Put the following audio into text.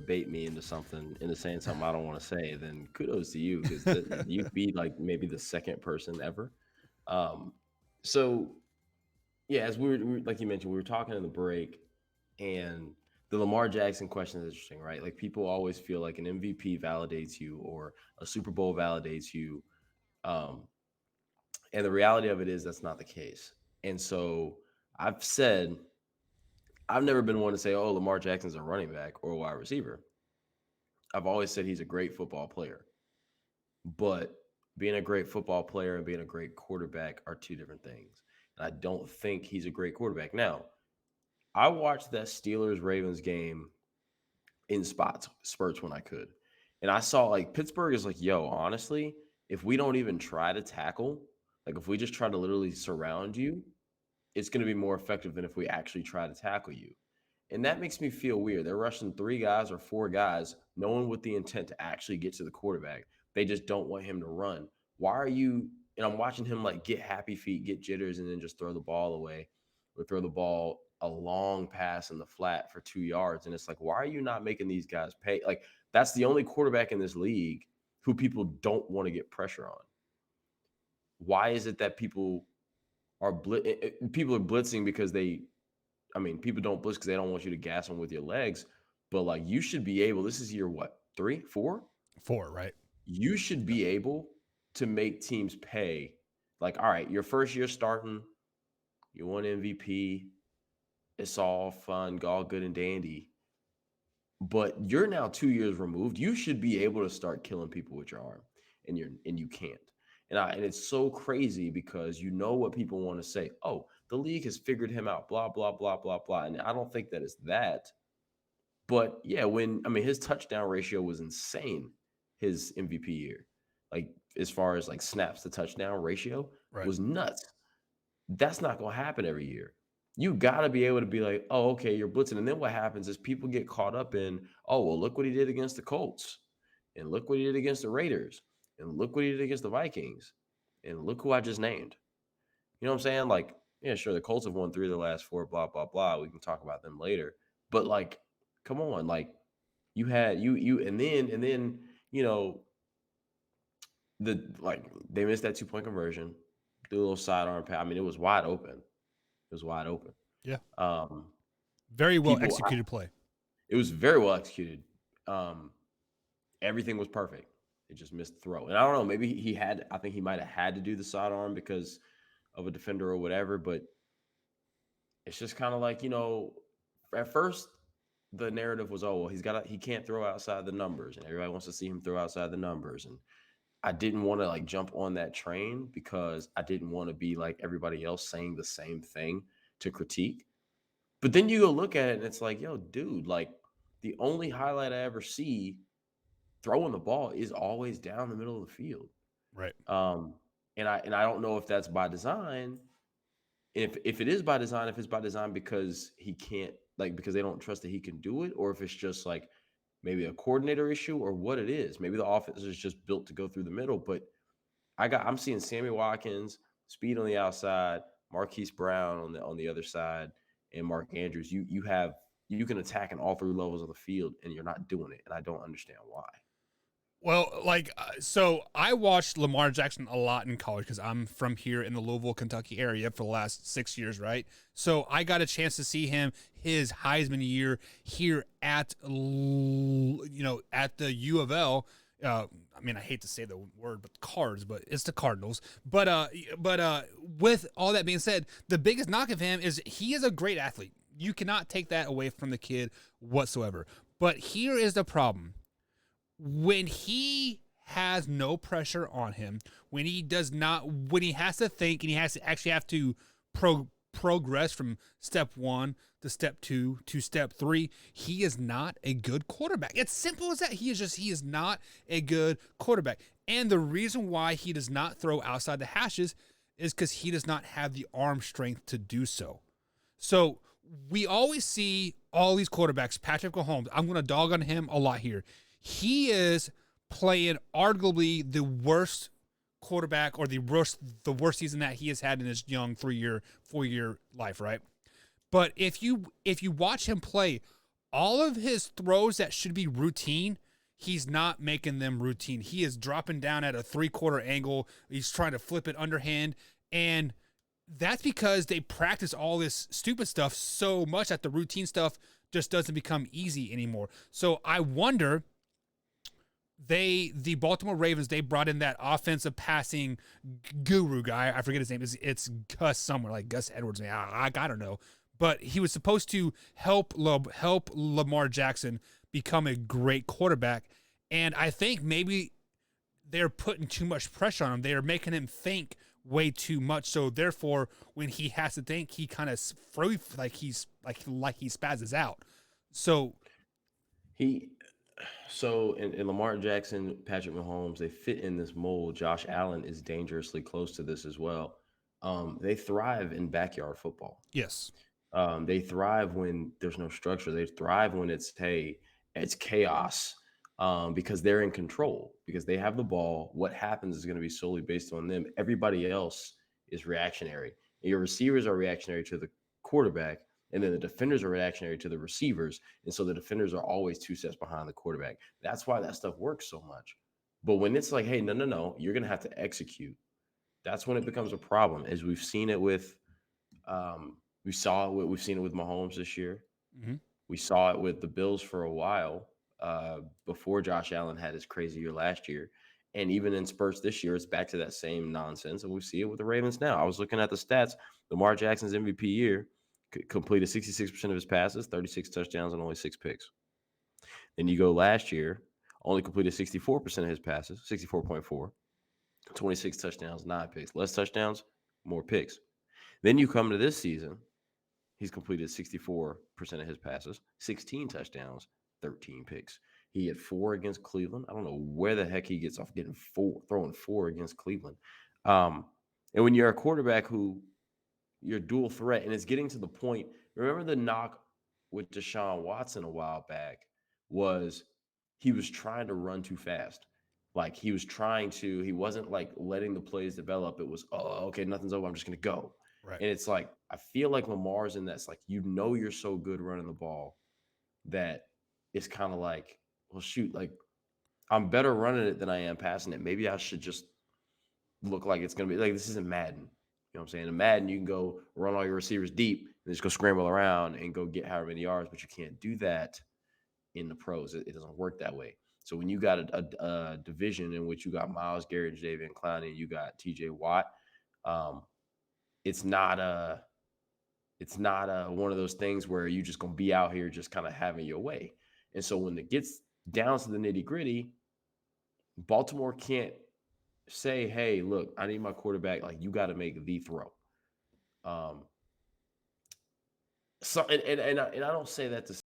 bait me into saying something I don't want to say, then kudos to you because you'd be like maybe the second person ever. Um, so yeah, as like you mentioned, we were talking in the break, and the Lamar Jackson question is interesting, right? Like people always feel like an MVP validates you or a Super Bowl validates you, um, and the reality of it is that's not the case. And so I've said I've never been one to say, "Oh, Lamar Jackson's a running back or a wide receiver." I've always said he's a great football player, but being a great football player and being a great quarterback are two different things. And I don't think he's a great quarterback. Now, I watched that Steelers Ravens game in spurts when I could. And I saw like Pittsburgh is like, yo, honestly, if we don't even try to tackle, like if we just try to literally surround you, it's going to be more effective than if we actually try to tackle you. And that makes me feel weird. They're rushing 3 guys or 4 guys, no one with the intent to actually get to the quarterback. They just don't want him to run. Why are you? And I'm watching him like get happy feet, get jitters, and then just throw the ball away or throw the ball a long pass in the flat for 2 yards. And it's like, why are you not making these guys pay? Like, that's the only quarterback in this league who people don't want to get pressure on. Why is it that people are blitzing because people don't blitz because they don't want you to gas them with your legs, but like you should be able, this is year what, 3, 4? 4, right? You should be able to make teams pay. Like, all right, your first year starting, you won MVP. It's all fun, all good and dandy. But you're now 2 years removed. You should be able to start killing people with your arm, and you can't. And it's so crazy because you know what people want to say. Oh, the league has figured him out. Blah blah blah blah blah. And I don't think that it's that. But yeah, his touchdown ratio was insane. His MVP year, like as far as like snaps to touchdown ratio, Right. was nuts. That's not going to happen every year. You got to be able to be like, oh, okay, you're blitzing. And then what happens is people get caught up in, oh, well, look what he did against the Colts. And look what he did against the Raiders. And look what he did against the Vikings. And look who I just named. You know what I'm saying? Like, yeah, sure, the Colts have won 3 of the last 4, blah, blah, blah. We can talk about them later. But like, come on, like you had and then, you know, they missed that 2-point conversion, do a little sidearm pass. I mean, it was wide open. It was wide open. Yeah. Um, Very well people, executed play. it was very well executed. Everything was perfect. It just missed the throw. And I don't know, maybe I think he might have had to do the sidearm because of a defender or whatever. But it's just kind of like, at first the narrative was, oh, well, he can't throw outside the numbers, and everybody wants to see him throw outside the numbers. And I didn't want to like jump on that train because I didn't want to be like everybody else saying the same thing to critique. But then you go look at it and it's like, yo, dude, like the only highlight I ever see throwing the ball is always down the middle of the field. Right. And I don't know if that's by design. If it is by design, if it's by design because he can't, like, because they don't trust that he can do it, or if it's just like maybe a coordinator issue or what it is. Maybe the offense is just built to go through the middle. But I'm seeing Sammy Watkins, speed on the outside, Marquise Brown on the other side, and Mark Andrews. You can attack in all 3 levels of the field, and you're not doing it. And I don't understand why. Well, so I watched Lamar Jackson a lot in college because I'm from here in the Louisville, Kentucky area for the last 6 years, right? So I got a chance to see his Heisman year here at the U of L. I hate to say the word, but Cards, but it's the Cardinals. But with all that being said, the biggest knock of him is he is a great athlete. You cannot take that away from the kid whatsoever. But here is the problem. When he has no pressure on him, when he has to think and he has to actually have to progress from step 1 to step 2 to step 3, he is not a good quarterback. It's simple as that. He is not a good quarterback. And the reason why he does not throw outside the hashes is because he does not have the arm strength to do so. So we always see all these quarterbacks, Patrick Mahomes, I'm going to dog on him a lot here. He is playing arguably the worst quarterback or the worst season that he has had in his young 4-year life, right? But if you watch him play, all of his throws that should be routine, he's not making them routine. He is dropping down at a 3/4 angle. He's trying to flip it underhand. And that's because they practice all this stupid stuff so much that the routine stuff just doesn't become easy anymore. So I wonder, the Baltimore Ravens, they brought in that offensive passing guru guy. I forget his name. It's Gus somewhere, like Gus Edwards. I don't know, but he was supposed to help Lamar Jackson become a great quarterback. And I think maybe they're putting too much pressure on him. They are making him think way too much. So therefore, when he has to think, he kind of like he spazzes out. So He so in Lamar Jackson, Patrick Mahomes, they fit in this mold. Josh Allen is dangerously close to this as well. They thrive in backyard football. yes, They thrive when there's no structure. They thrive when it's chaos, because they're in control, because they have the ball. What happens is going to be solely based on them. Everybody else is reactionary. Your receivers are reactionary to the quarterback, and then the defenders are reactionary to the receivers. And so the defenders are always two steps behind the quarterback. That's why that stuff works so much. But when it's like, hey, no, no, no, you're going to have to execute, that's when it becomes a problem. As we've seen it with we've seen it with Mahomes this year. hmm We saw it with the Bills for a while, before Josh Allen had his crazy year last year. And even in spurts this year, it's back to that same nonsense. And we see it with the Ravens now. I was looking at the stats. Lamar Jackson's MVP year completed 66% of his passes, 36 touchdowns, and only 6 picks. Then you go last year, only completed 64% of his passes, 64.4, 26 touchdowns, 9 picks. Less touchdowns, more picks. Then you come to this season, he's completed 64% of his passes, 16 touchdowns, 13 picks. He had 4 against Cleveland. I don't know where the heck he gets off getting 4, throwing 4 against Cleveland. Um, and when you're a quarterback who you're dual threat, and it's getting to the point. Remember the knock with Deshaun Watson a while back was he was trying to run too fast. Like he wasn't like letting the plays develop. It was, oh, okay, nothing's over. I'm just gonna go. right. And it's like I feel like Lamar's in that's like you're so good running the ball that it's kind of like, well, shoot, like I'm better running it than I am passing it. Maybe I should just look like it's gonna be like this isn't Madden. You know what I'm saying? In Madden, you can go run all your receivers deep and just go scramble around and go get however many yards, but you can't do that in the pros. It doesn't work that way. So when you got a division in which you got Miles Garrett, Jadeveon Clowney, and you got T.J. Watt, um, it's not a one of those things where you just gonna be out here just kind of having your way. And so when it gets down to the nitty gritty, Baltimore can't say, "Hey, look, I need my quarterback. Like you got to make the throw." Um, so and I don't say that to